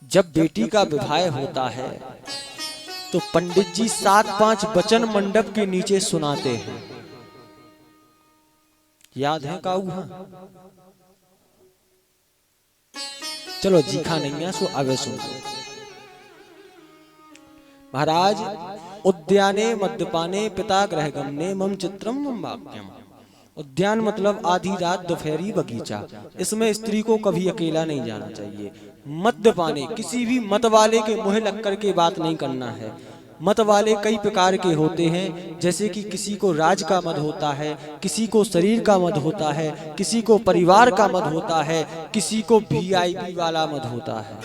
जब बेटी का विवाह होता है तो पंडित जी 7-5 वचन मंडप के नीचे सुनाते हैं। याद है काऊ? हाँ, चलो जीखा नहीं है सो आगे सुन। महाराज, उद्याने मद्यपाने पिता गृहगमने मम चित्रम मम वाक्यम। उद्यान मतलब आधी रात दोपहरी बगीचा। इसमें स्त्री को कभी अकेला नहीं जाना चाहिए। मद्यपाने, किसी भी मत वाले के मुँह लग कर के बात नहीं करना है। मत वाले कई प्रकार के होते हैं, जैसे कि किसी को राज का मद होता है, किसी को शरीर का मद होता है, किसी को परिवार का मद होता है, किसी को वीआईपी वाला मद होता है।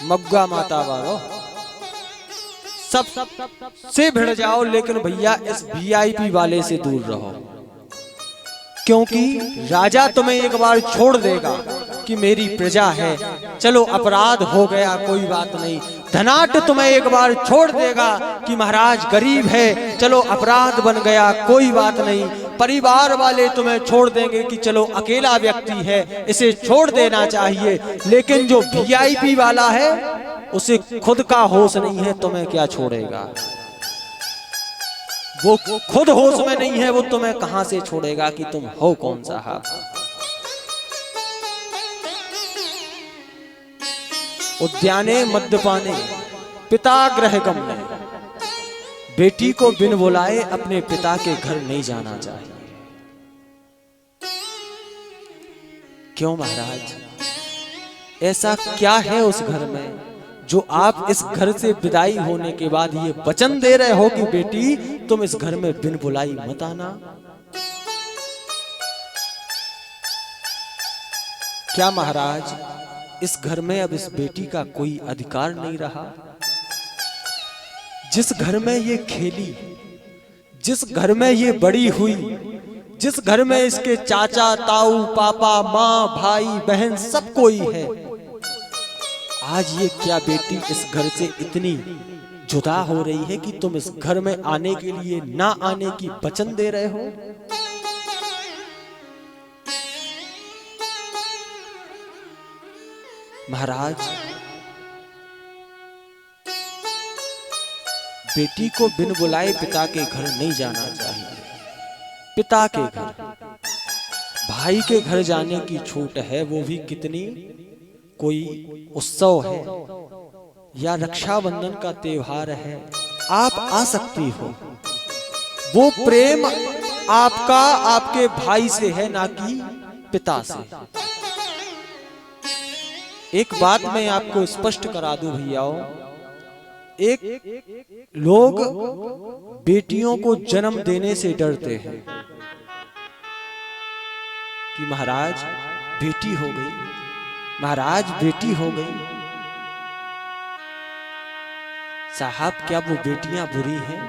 मग्गा माता वालों, सब से भिड़ जाओ, लेकिन भैया इस वीआईपी वाले से दूर रहो, क्योंकि राजा तुम्हें एक बार छोड़ देगा कि मेरी प्रजा है, चलो अपराध हो गया कोई बात नहीं। धनाट तुम्हें एक बार छोड़ देगा कि महाराज गरीब है, चलो अपराध बन गया कोई बात नहीं। परिवार वाले तुम्हें छोड़ देंगे कि चलो अकेला व्यक्ति है, इसे छोड़ देना चाहिए। लेकिन जो वीआईपी वाला है उसे खुद का होश नहीं है, तुम्हें क्या छोड़ेगा? वो खुद होश में नहीं है, वो तुम्हें कहां से छोड़ेगा कि तुम हो कौन साहब? उद्याने मद्यपाने पिता गृहगमने, बेटी को बिन बुलाए अपने पिता के घर नहीं जाना चाहिए। क्यों महाराज? ऐसा क्या है उस घर में जो आप इस घर से विदाई होने के बाद ये वचन दे रहे हो कि बेटी तुम इस घर में बिन बुलाई मत आना? क्या महाराज इस घर में अब इस बेटी का कोई अधिकार नहीं रहा? जिस घर में ये खेली, जिस घर में ये बड़ी हुई, जिस घर में इसके चाचा ताऊ पापा माँ भाई बहन सब कोई है, आज ये क्या बेटी इस घर से इतनी जुदा हो रही है कि तुम इस घर में आने के लिए ना आने की वचन दे रहे हो? महाराज, बेटी को बिन बुलाए पिता के घर नहीं जाना चाहिए। पिता के घर, भाई के घर जाने की छूट है, वो भी कितनी? कोई उत्सव है या रक्षाबंधन का त्योहार है, आप आ सकती हो। वो प्रेम आपका आपके भाई से है, ना कि पिता से। एक बात मैं आपको स्पष्ट करा दूं भैयाओ, एक लोग बेटियों को जन्म देने से डरते हैं कि महाराज बेटी हो गई, महाराज बेटी हो गई। साहब, क्या वो बेटियां बुरी हैं?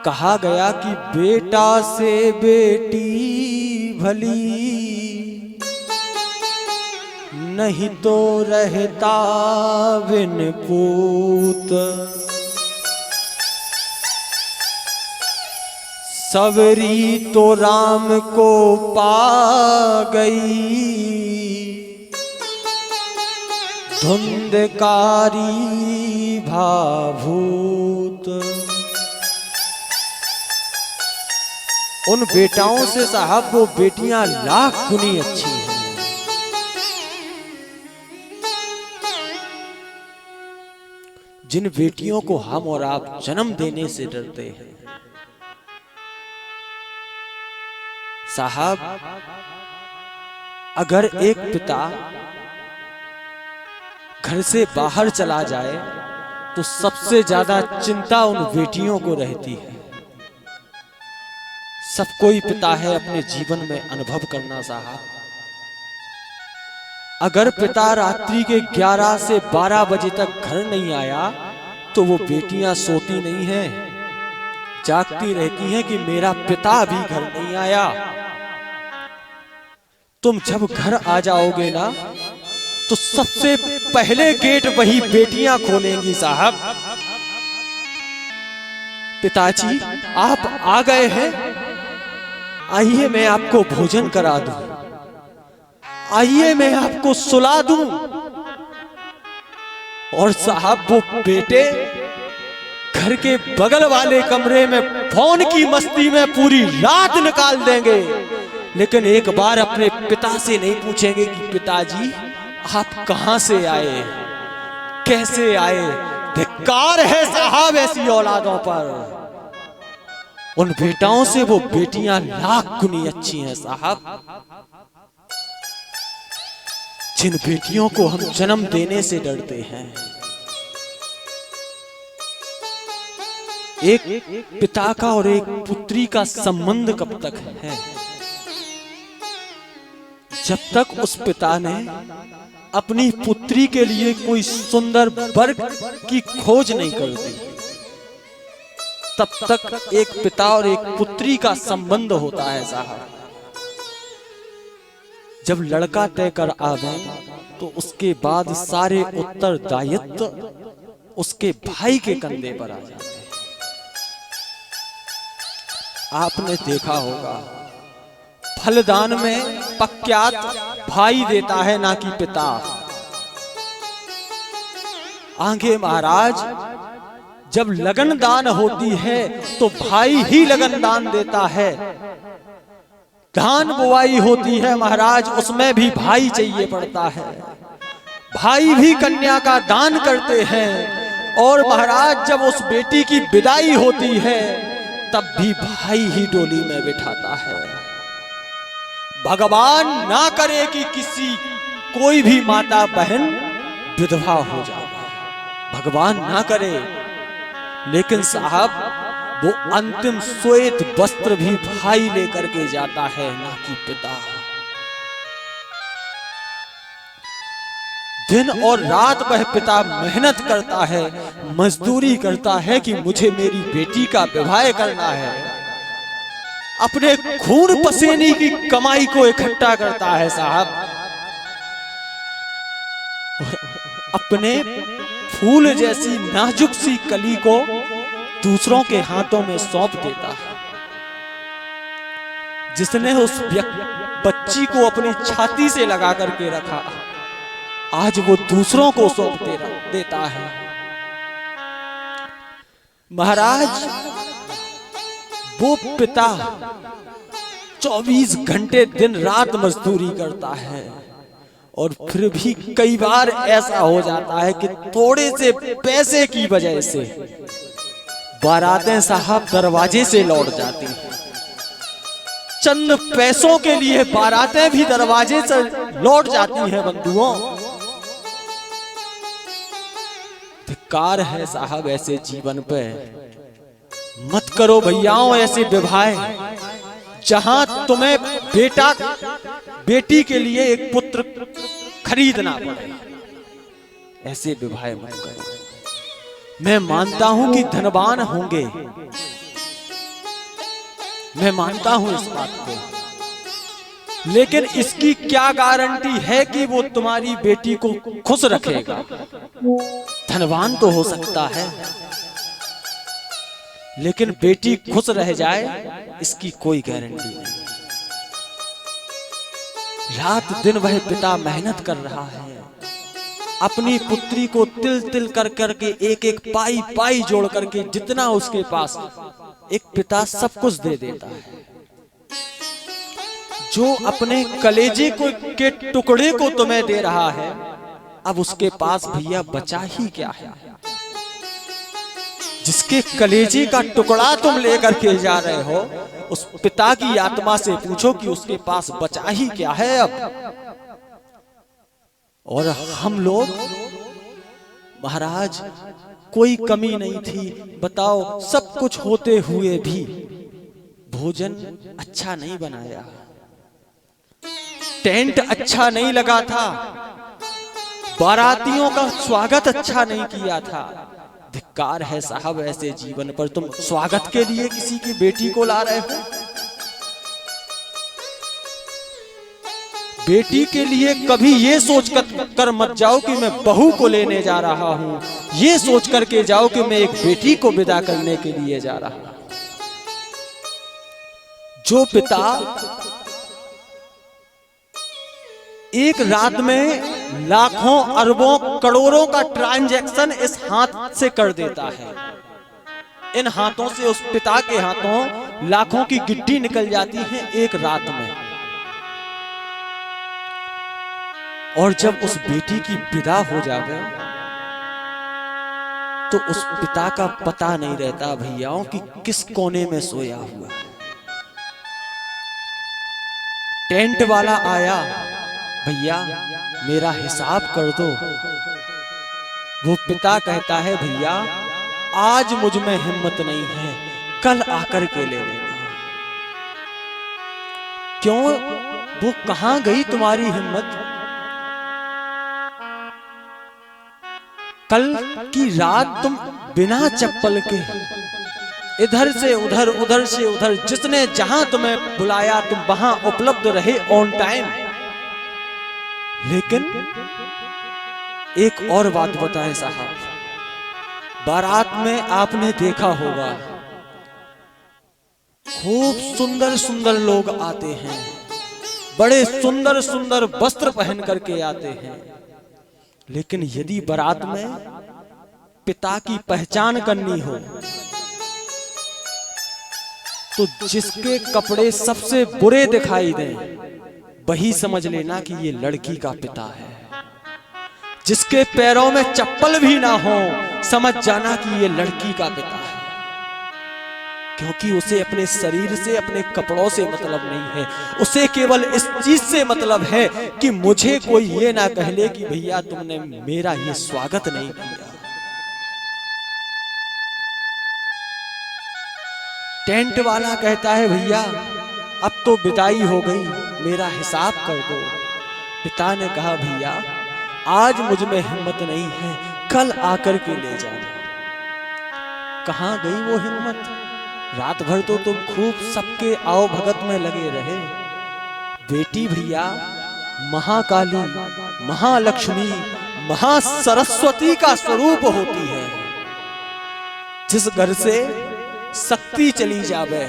कहा गया कि बेटा से बेटी भली, नहीं तो रहता बिन पूत। सवरी तो राम को पा गई, धुंधकारी भाभूत। उन बेटाओं से साहब वो बेटियां लाख गुनी अच्छी हैं। जिन बेटियों को हम और आप जन्म देने से डरते हैं साहब, अगर एक पिता घर से बाहर चला जाए तो सबसे ज्यादा चिंता उन बेटियों को रहती है। सब कोई पिता है अपने जीवन में अनुभव करना साहब। अगर पिता रात्रि के 11 से 12 बजे तक घर नहीं आया तो वो बेटियां सोती नहीं हैं, जागती रहती हैं कि मेरा पिता भी घर नहीं आया। तुम जब घर आ जाओगे ना तो सबसे पहले गेट वही बेटियां खोलेंगी साहब। पिताजी आप आ गए हैं, आइए मैं आपको भोजन करा दूं। आइए मैं आपको सुला दूं। और साहब वो बेटे घर के बगल वाले कमरे में फोन की मस्ती में पूरी रात निकाल देंगे, लेकिन एक बार अपने पिता से नहीं पूछेंगे कि पिताजी आप कहां से आए, कैसे आए। धिक्कार है साहब ऐसी औलादों पर। उन बेटाओं से वो बेटियां लाख गुनी अच्छी हैं साहब, जिन बेटियों को हम जन्म देने से डरते हैं। एक पिता का और एक पुत्री का संबंध कब तक है? जब तक उस पिता ने अपनी पुत्री के लिए कोई सुंदर वर की खोज नहीं कर दी, तब तक एक पिता और एक पुत्री का संबंध होता है साहब। जब लड़का तय कर आवे तो उसके बाद सारे उत्तरदायित्व उसके भाई के कंधे पर आ जाते हैं। आपने देखा होगा फलदान में पक्यात भाई देता है ना कि पिता। आगे महाराज जब लगन दान होती है तो भाई ही लगन दान देता है। धान बुआई होती है महाराज, उसमें भी भाई चाहिए पड़ता है। भाई भी कन्या का दान करते हैं। और महाराज जब उस बेटी की विदाई होती है तब भी भाई ही डोली में बिठाता है। भगवान ना करे कि कोई भी माता बहन विधवा हो जाए, भगवान ना करे, लेकिन साहब वो अंतिम श्वेत वस्त्र भी भाई लेकर के जाता है ना कि पिता। दिन और रात वह पिता मेहनत करता है, मजदूरी करता है कि मुझे मेरी बेटी का विवाह करना है। अपने खून पसीने की कमाई को इकट्ठा करता है साहब, अपने फूल जैसी नाजुक सी कली को दूसरों के हाथों में सौंप देता है। जिसने उस बच्ची को अपनी छाती से लगा करके रखा, आज वो दूसरों को सौंप देता है। महाराज वो पिता 24 घंटे दिन रात मजदूरी करता है और फिर भी कई बार ऐसा हो जाता है कि थोड़े से पैसे की वजह से बारातें साहब दरवाजे से लौट जाती हैं। चंद पैसों के लिए बारातें भी दरवाजे से लौट जाती हैं। बंधुओं, धिक्कार है साहब ऐसे जीवन पे। मत करो भैयाओं ऐसे विवाह, जहां तुम्हें बेटी के लिए एक पुत्र खरीदना पड़े। ऐसे विवाह मत करो। मैं मानता हूं कि धनवान होंगे, मैं मानता हूं इस बात को, लेकिन इसकी क्या गारंटी है कि वो तुम्हारी बेटी को खुश रखेगा? धनवान तो हो सकता है, लेकिन बेटी खुश रह जाए इसकी कोई गारंटी नहीं। रात दिन वह पिता मेहनत कर रहा है, अपनी पुत्री को तिल तिल कर करके एक एक पाई पाई जोड़ करके जितना उसके पास, एक पिता सब कुछ दे देता है। जो अपने कलेजे को के टुकड़े को तुम्हें दे रहा है, अब उसके पास भैया बचा ही क्या है? जिसके कलेजे का टुकड़ा तुम लेकर के जा रहे हो, उस पिता की आत्मा से पूछो कि उसके पास बचा ही क्या है अब। और हम लोग महाराज कोई कमी नहीं थी, बताओ सब कुछ होते हुए भी भोजन अच्छा नहीं बनाया, टेंट अच्छा नहीं लगा था, बारातियों का स्वागत अच्छा नहीं किया था। धिक्कार है साहब ऐसे जीवन पर। तुम स्वागत के लिए किसी की बेटी को ला रहे हो? बेटी के लिए कभी ये सोच कर मत जाओ कि मैं बहू को लेने जा रहा हूं, ये सोच करके जाओ कि मैं एक बेटी को विदा करने के लिए जा रहा हूं। जो पिता एक रात में लाखों अरबों करोड़ों का ट्रांजैक्शन इस हाथ से कर देता है। इन हाथों से, उस पिता के हाथों लाखों की गिट्टी निकल जाती है एक रात में। और जब उस बेटी की विदा हो जावे तो उस पिता का पता नहीं रहता भैयाओं कि किस कोने में सोया हुआ। टेंट वाला आया, भैया मेरा हिसाब कर दो। वो पिता कहता है, भैया आज मुझ में हिम्मत नहीं है, कल आकर के ले लेना। क्यों? वो कहां गई तुम्हारी हिम्मत? कल की रात तुम बिना चप्पल के इधर से उधर, उधर से उधर, जिसने जहां तुम्हें बुलाया तुम वहां उपलब्ध रहे ऑन टाइम। लेकिन एक और बात बताएं साहब, बारात में आपने देखा होगा खूब सुंदर सुंदर लोग आते हैं, बड़े सुंदर सुंदर वस्त्र पहन करके आते हैं। लेकिन यदि बारात में पिता की पहचान करनी हो तो जिसके कपड़े सबसे बुरे दिखाई दें वही समझ लेना कि ये लड़की का पिता है। जिसके पैरों में चप्पल भी ना हो समझ जाना कि ये लड़की का पिता है। क्योंकि उसे अपने शरीर से, अपने कपड़ों से मतलब नहीं है। उसे केवल इस चीज से मतलब है कि मुझे कोई ये ना कह ले कि भैया तुमने मेरा ये स्वागत नहीं किया। टेंट वाला कहता है, भैया अब तो विदाई हो गई, मेरा हिसाब कर दो। पिता ने कहा, भैया आज मुझ में हिम्मत नहीं है, कल आकर के ले जाना। कहां गई वो हिम्मत? रात भर तो तुम खूब सबके आओ भगत में लगे रहे। बेटी भैया महाकाली, महालक्ष्मी, महासरस्वती का स्वरूप होती है। जिस घर से शक्ति चली जावे,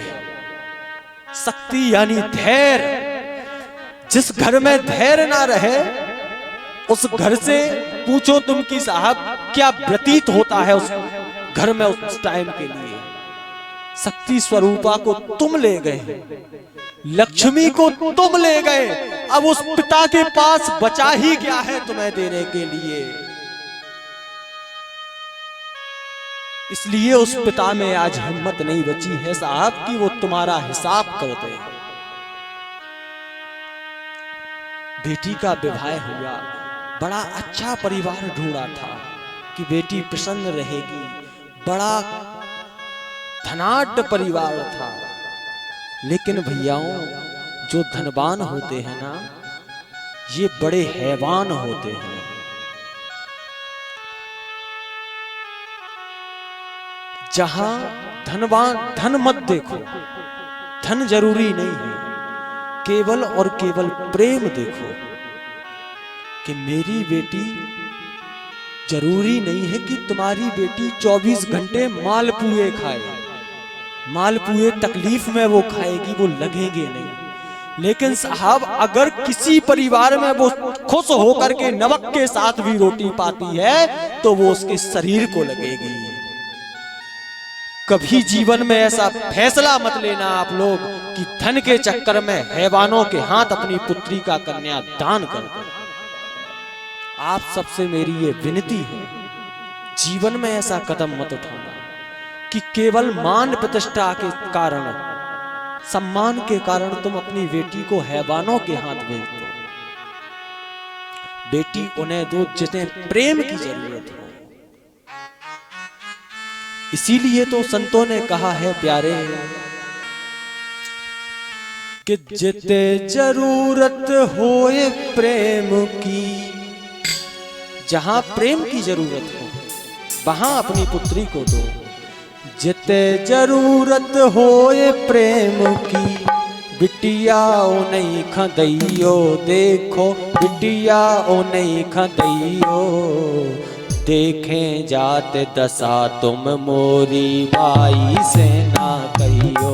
शक्ति यानी धैर्य, जिस घर में धैर्य ना रहे उस घर से पूछो तुम कि साहब क्या व्यतीत होता है उस घर में उस टाइम के लिए। शक्ति स्वरूपा को तुम ले गए, लक्ष्मी को तुम ले गए, अब उस पिता के पास बचा ही क्या है तुम्हें देने के लिए। इसलिए उस पिता में आज हिम्मत नहीं बची है साहब कि वो तुम्हारा हिसाब कर दे। बेटी का विवाह हुआ, बड़ा अच्छा परिवार ढूंढा था कि बेटी प्रसन्न रहेगी, बड़ा धनाढ्य परिवार था। लेकिन भैयाओं जो धनवान होते हैं ना, ये बड़े हैवान होते हैं। जहां धनवान, धन मत देखो, धन जरूरी नहीं है, केवल और केवल प्रेम देखो कि मेरी बेटी, जरूरी नहीं है कि तुम्हारी बेटी 24 घंटे मालपुए खाए। मालपुए तकलीफ में वो खाएगी, वो लगेंगे नहीं। लेकिन साहब अगर किसी परिवार में वो खुश होकर के नमक के साथ भी रोटी पाती है तो वो उसके शरीर को लगेगी। कभी जीवन में ऐसा फैसला मत लेना आप लोग कि धन के चक्कर में हैवानों के हाथ अपनी पुत्री का कन्या दान कर दो। आप सबसे मेरी ये विनती है, जीवन में ऐसा कदम मत उठाना कि केवल मान प्रतिष्ठा के कारण, सम्मान के कारण तुम अपनी बेटी को हैवानों के हाथ भेज दो। बेटी उन्हें दो जिन्हें प्रेम की जरूरत हो। इसीलिए तो संतों ने कहा है प्यारे कि जिते जरूरत होए प्रेम की, जहां प्रेम की जरूरत हो वहां अपनी पुत्री को दो। जिते जरूरत होए प्रेम की, बिटिया ओ नहीं खदैयो, देखो बिटिया ओ नहीं खदैयो। देखें जात दशा तुम मोरी भाई से ना कहियो।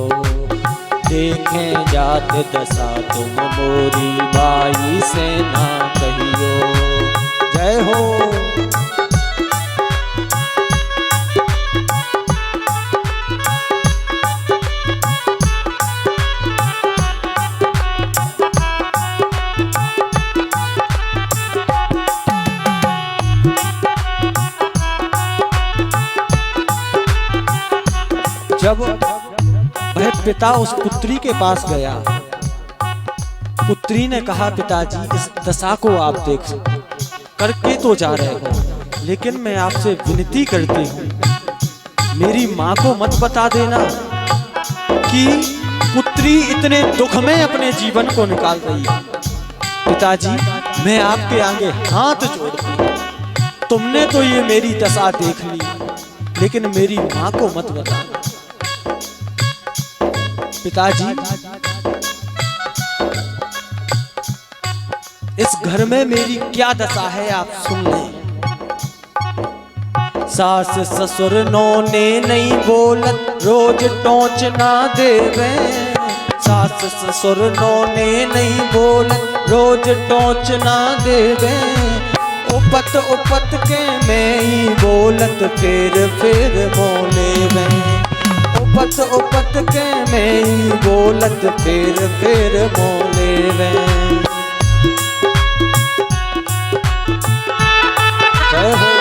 देखें जात दशा तुम मोरी भाई से ना पिता उस पुत्री के पास गया। पुत्री ने कहा, पिताजी इस दशा को आप देख करके तो जा रहे हो, लेकिन मैं आपसे विनती करती हूँ मेरी माँ को मत बता देना कि पुत्री इतने दुख में अपने जीवन को निकाल रही है। पिताजी मैं आपके आगे हाथ जोड़ती हूँ, तुमने तो ये मेरी दशा देख ली, लेकिन मेरी माँ को मत बताना। पिताजी इस घर में मेरी क्या दशा है आप सुन लें। सास ससुर नौने नहीं बोलत, रोज टोंच ना देवे। सास ससुर नौने नहीं बोलत, रोज टोंच ना देवे। उपत उपत के मैं ही बोलत, फिर मोले में। उपत उपत के मैं ही बोलत, फिर मोले में। जय हो।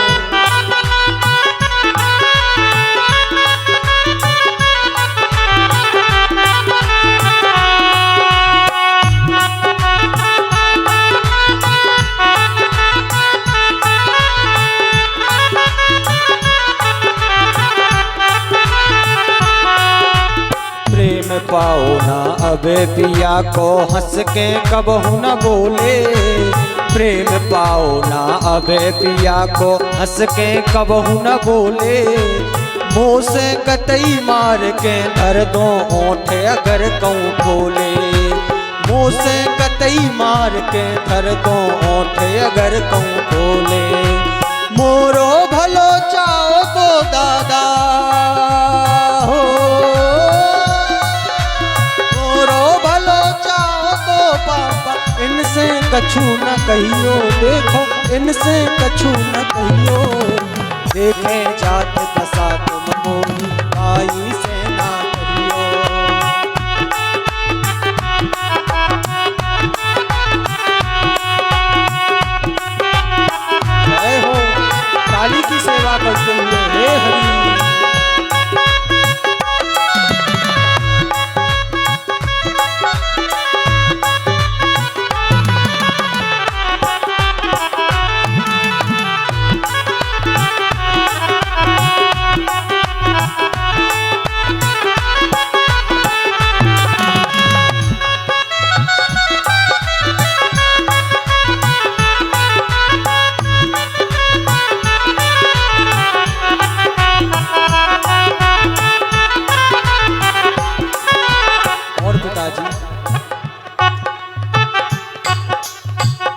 पाओ ना अबे पिया को हंस के कबहू न बोले। प्रेम पाओ ना अबे पिया को हंस के कबहू न बोले। मुँह से कतई मार के धर दो ओठ अगर कहूँ खोले। मुँह से कतई मार के धर दो ओठ अगर कहूँ खोले। मोरो भलो चाओ तो दादा हो, इनसे कछु न कहियो, देखो इनसे कछु न कहियो। देखे जात दशा तुम मोही, आई से ना कहियो। जय हो। काली की सेवा करते हुए हे हरि।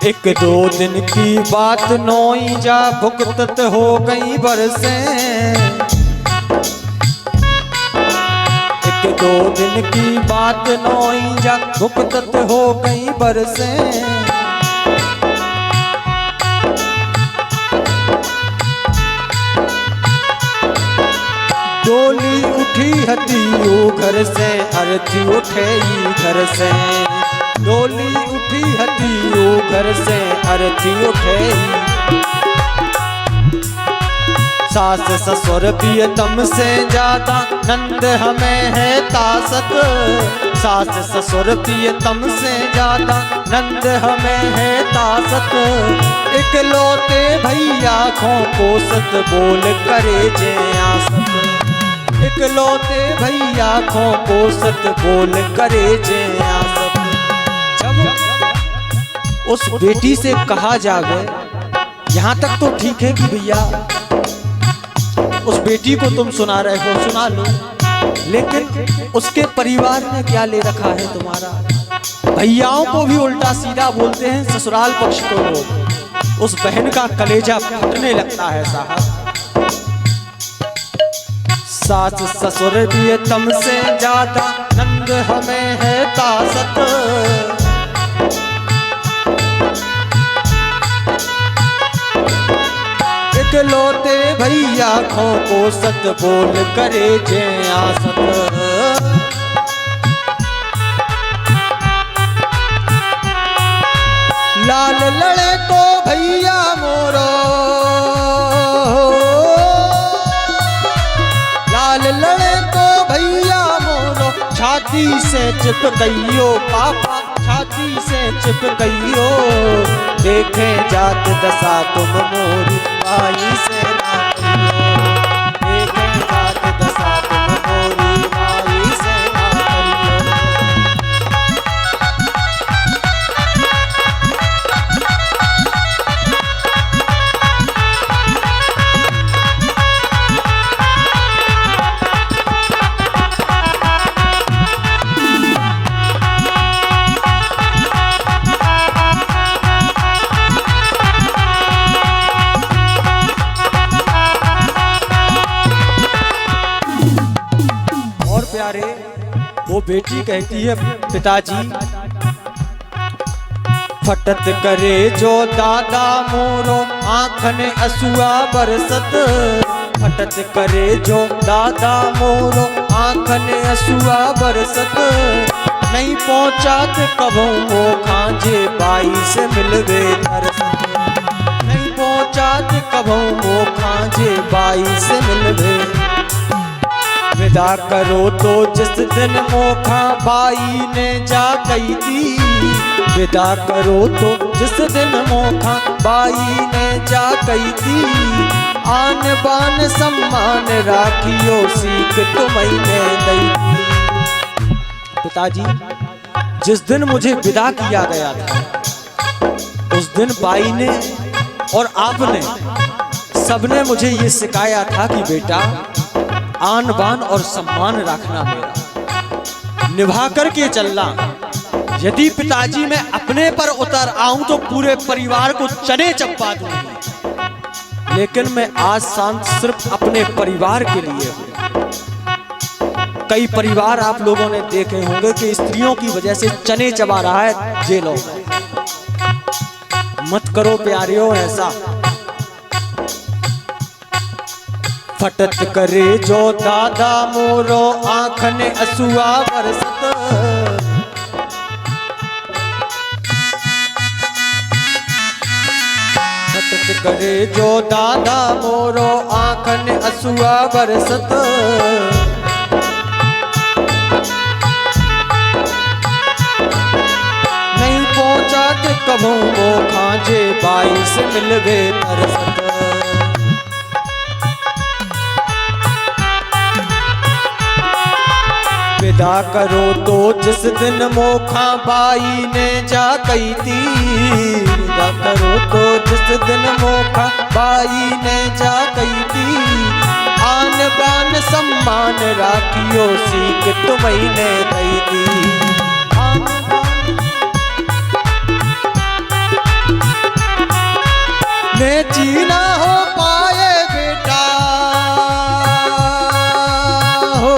एक दो दिन की बात नोई जा भुगतत हो गई बरसे। एक दो दिन की बात नोई जा भुगतत हो गई बरसे। डोली उठी हती ओ घर से, अर्थी उठे घर से। डोली उठी हती ओ घर से, अर्थी उठे। सास ससुर प्रियतम से ज्यादा नंद हमें है तासत। सास ससुर प्रियतम से ज्यादा नंद हमें है तासत। इकलौते भैया खो कोसत, बोल करे जे आसत। इकलौते भैया खो कोसत, बोल करे जे आसत। उस बेटी से कहा जावे, यहाँ तक तो ठीक है कि भैया उस बेटी को तुम सुना रहे हो, सुना लो, लेकिन उसके परिवार ने क्या ले रखा है तुम्हारा। भैयाओं को भी उल्टा सीधा बोलते हैं ससुराल पक्ष को लोग। उस बहन का कलेजा फटने लगता है साहब। सास ससुर भी तम से ज्यादा नंद हमें है तासत। इकलौते भैया खो कोसत, बोल करे जे आसत। लाल लड़े तो भैया मोरो, लाल लड़े तो भैया मोरो। छाछ से चिपकइयो पापा छाती से चिपकइयो, देखे जात दशा तुम मोरी भाई से ना करियो, देखे जात दशा तुम मोरी भाई से ना करियो। प्यारे वो बेटी कहती है पिताजी, फटत करे जो दादा मोरो आँखन असुआ बरसत, फटत करे जो दादा मोरो आँखन असुआ बरसत, नहीं पहुँचात कबहू वो खांजे बाई से मिलवे तरसत, नहीं पहुँचात कबहू वो खांजे बाई से मिलवे। विदा करो तो जिस दिन मोखा बाई ने जा कही थी, विदा करो तो जिस दिन मोखा बाई ने जा कही थी, आन बान सम्मान राखियो सीख तुम्हें दी थी। पिताजी जिस दिन मुझे विदा किया गया था, उस दिन बाई ने और आपने सबने मुझे ये सिखाया था कि बेटा आन बान और सम्मान रखना मेरा, निभा करके चलना। यदि पिताजी मैं अपने पर उतर आऊं तो पूरे परिवार को चने चप्पा दूंगी, लेकिन मैं आज शांत सिर्फ अपने परिवार के लिए हूं। कई परिवार आप लोगों ने देखे होंगे कि स्त्रियों की वजह से चने चबा रहा है जेलों में। मत करो प्यारियों ऐसा। फटत करे जो दादा मोरो आँखन असुआ बरसत, फटत करे जो दादा मोरो आँखन असुआ बरसत, नहीं पहुँचात कबहू वो खांजे बाई से मिलवे तरसत। विदा करो तो जिस दिन मोखा बाई ने जा कही थी, विदा करो तो जिस दिन मोखा बाई ने जा कही थी, आन बान सम्मान राखियो सीख तुम्हें दी थी। ने जीना हो पाए बेटा हो,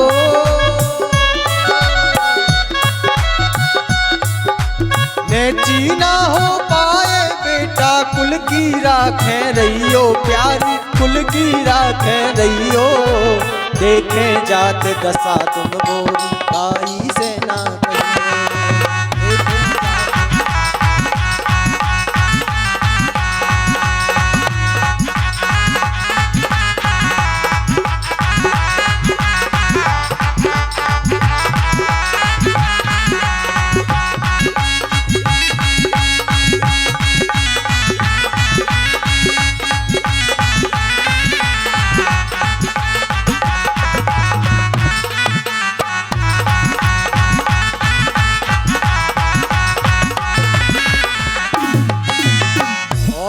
जीना हो पाए बेटा कुल की राखें रहियो, प्यारी कुल की राखें रहियो, देखे जात दशा तुम मोरी बाई से ना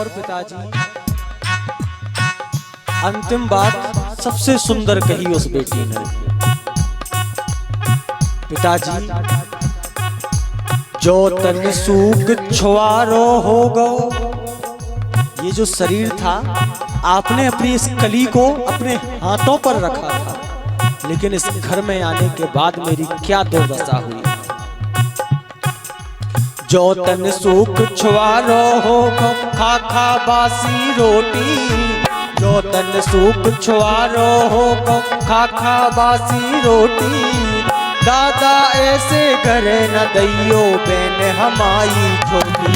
पिताजी। अंतिम बात सबसे सुंदर कही उस बेटी ने, पिताजी जो तन सूख छुआरो हो गो, ये जो शरीर था आपने अपनी इस कली को अपने हाथों पर रखा था, लेकिन इस घर में आने के बाद मेरी क्या दुर्दशा हुई। जो तन सूख छुआरो हो खा खा बासी रोटी, जो तन सूख छुआरो हो खा खा बासी रोटी, दादा ऐसे घरे न दैयो बेन हमारी छोटी,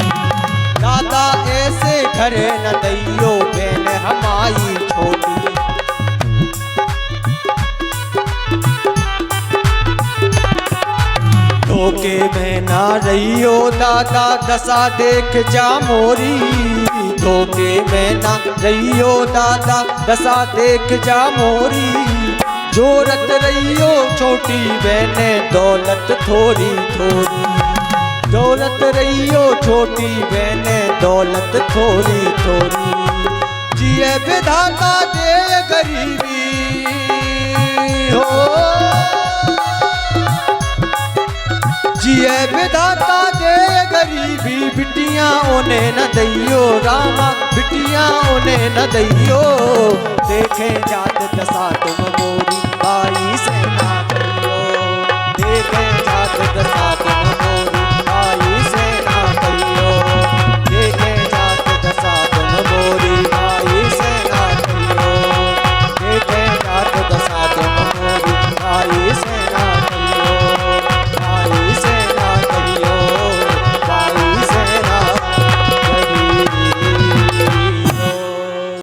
दादा ऐसे घरे न दैयो बेन हमारी छोटी। धोखे में ना रहियो दादा दशा देख जा मोरी, धोखे में ना रहियो दादा दशा देख जा मोरी, जोरत रहियो छोटी बहने दौलत थोड़ी थोड़ी, दौलत रहियो छोटी बहने दौलत थोड़ी थोड़ी, जिए विधाता दे गरीबी हो, जिए विधाता दे गरीबी, बिटियां उन्हें न दैयो रामा, बिटियां उन्हें न दैयो, देखे जात दशा तुम मोरी, 22